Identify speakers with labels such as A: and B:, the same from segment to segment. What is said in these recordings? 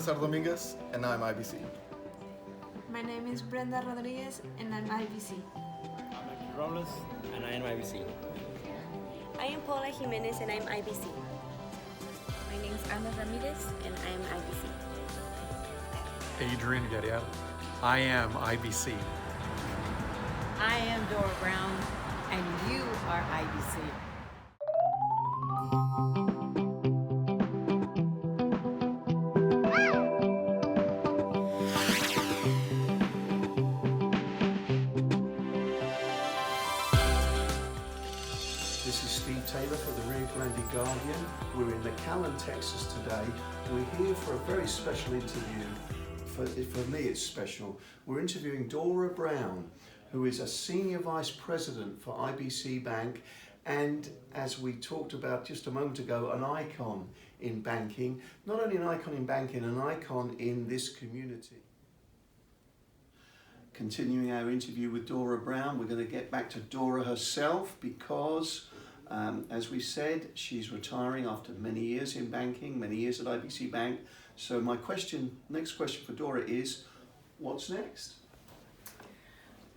A: Cesar Dominguez, and I'm IBC.
B: My name is Brenda Rodriguez, and I'm IBC.
C: I'm Hector Robles, and I am IBC.
D: I am Paula Jimenez, and I'm IBC.
E: My name is Ana Ramirez, and I am IBC.
F: Adrian Guerrero. I am IBC.
G: I am Dora Brown, and you are IBC.
H: This is Steve Taylor for the Rio Grande Guardian. We're in McAllen, Texas today. We're here for a very special interview. For me it's special. We're interviewing Dora Brown, who is a Senior Vice President for IBC Bank and, as we talked about just a moment ago, an icon in banking. Not only an icon in banking, an icon in this community. Continuing our interview with Dora Brown, we're going to get back to Dora herself because, as we said, she's retiring after many years in banking, many years at IBC Bank. So my next question for Dora is, what's next?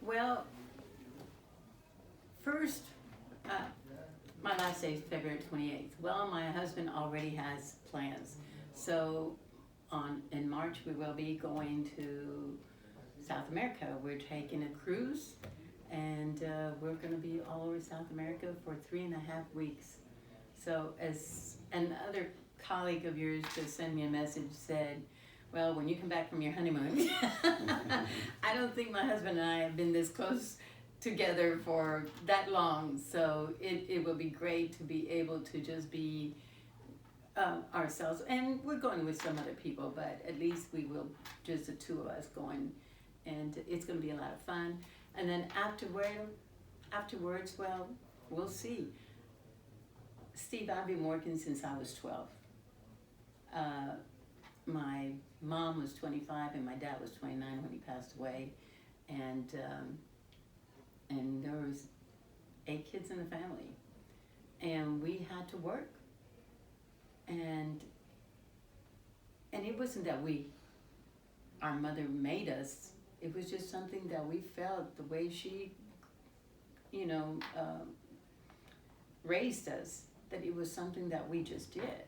G: Well, first, my last day is February 28th. Well, my husband already has plans. So in March, we will be going to South America. We're taking a cruise, and we're going to be all over South America for 3.5 weeks. So as another colleague of yours just sent me a message, said, well, when you come back from your honeymoon, I don't think my husband and I have been this close together for that long. So it will be great to be able to just be ourselves. And we're going with some other people, but at least we will, just the two of us going. And it's going to be a lot of fun. And then afterwards, well, we'll see. Steve, I've been working since I was 12. My mom was 25 and my dad was 29 when he passed away. And there was 8 kids in the family. And we had to work. And it wasn't that our mother made us. It was just something that we felt, the way she, raised us, that it was something that we just did.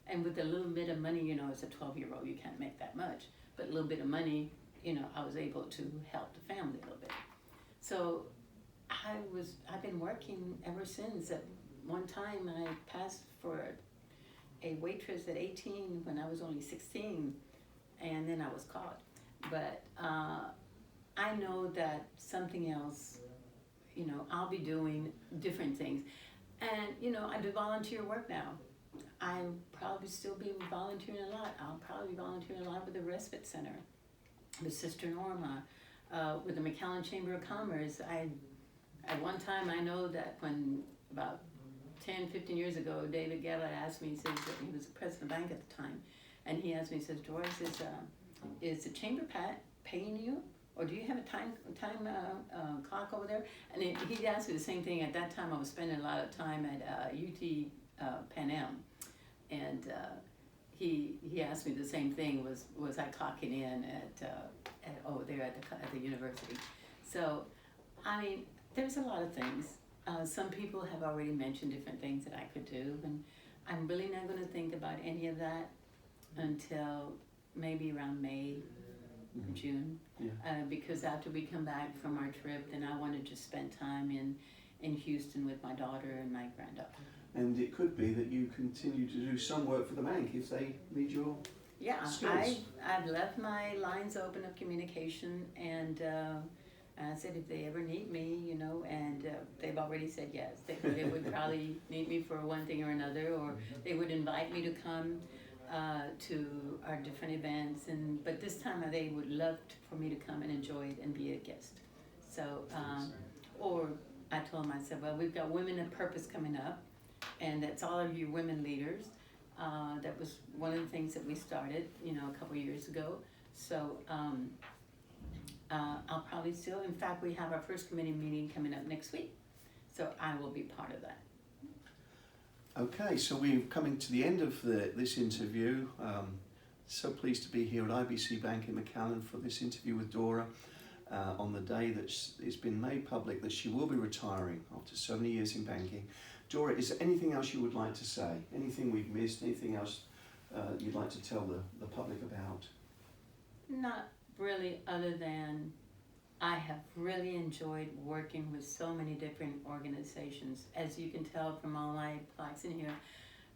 G: And with a little bit of money, as a 12-year-old, you can't make that much. But a little bit of money, I was able to help the family a little bit. So I've been working ever since. At one time, I passed for a waitress at 18 when I was only 16, and then I was caught. But I know that something else, I'll be doing different things. And, I do volunteer work now. I'll probably still be volunteering a lot. I'll probably be volunteering a lot with the Respite Center, with Sister Norma, with the McAllen Chamber of Commerce. At one time, I know that when about 10, 15 years ago, David Gellert asked me, he says, he was the president of the bank at the time, and he asked me, he says, Doris, is the chamber paying you? Or do you have a time clock over there? And he asked me the same thing. At that time, I was spending a lot of time at UT Pan Am, and he asked me the same thing. Was I clocking in at over there at the university? So, I mean, there's a lot of things. Some people have already mentioned different things that I could do, and I'm really not going to think about any of that until maybe around May. June, because after we come back from our trip, then I want to just spend time in Houston with my daughter and my granddaughter.
H: And it could be that you continue to do some work for the bank if they need your skills.
G: I've left my lines open of communication, and I said if they ever need me, and they've already said yes. They would probably need me for one thing or another, or they would invite me to come to our different events, but this time they would love for me to come and enjoy it and be a guest. So, or I told them, I said, well, we've got Women of Purpose coming up, and that's all of you women leaders. That was one of the things that we started, a couple years ago. So I'll probably still, in fact, we have our first committee meeting coming up next week. So I will be part of that.
H: Okay, so we're coming to the end of this interview. So pleased to be here at IBC Bank in McAllen for this interview with Dora on the day that it's been made public that she will be retiring after so many years in banking. Dora, is there anything else you would like to say? Anything we've missed? Anything else you'd like to tell the public about?
G: Not really, other than I have really enjoyed working with so many different organizations. As you can tell from all my plaques in here,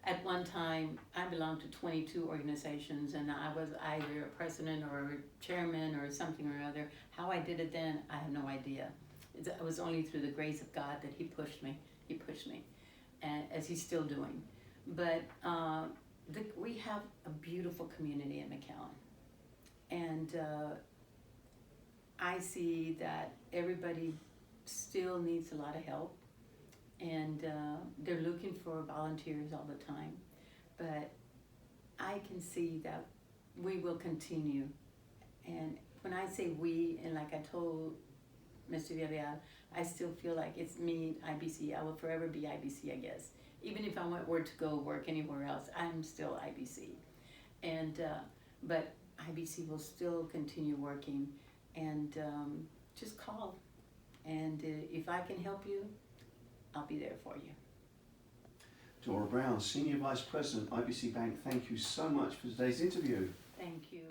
G: at one time I belonged to 22 organizations and I was either a president or a chairman or something or other. How I did it then, I have no idea. It was only through the grace of God that He pushed me, and as He's still doing. But we have a beautiful community in McAllen. And I see that everybody still needs a lot of help, and they're looking for volunteers all the time. But I can see that we will continue. And when I say we, and like I told Mr. Villarreal, I still feel like it's me, IBC. I will forever be IBC, I guess. Even if I were to go work anywhere else, I'm still IBC. And but IBC will still continue working, and just call. And if I can help you, I'll be there for you.
H: Dora Brown, Senior Vice President, IBC Bank, thank you so much for today's interview.
G: Thank you.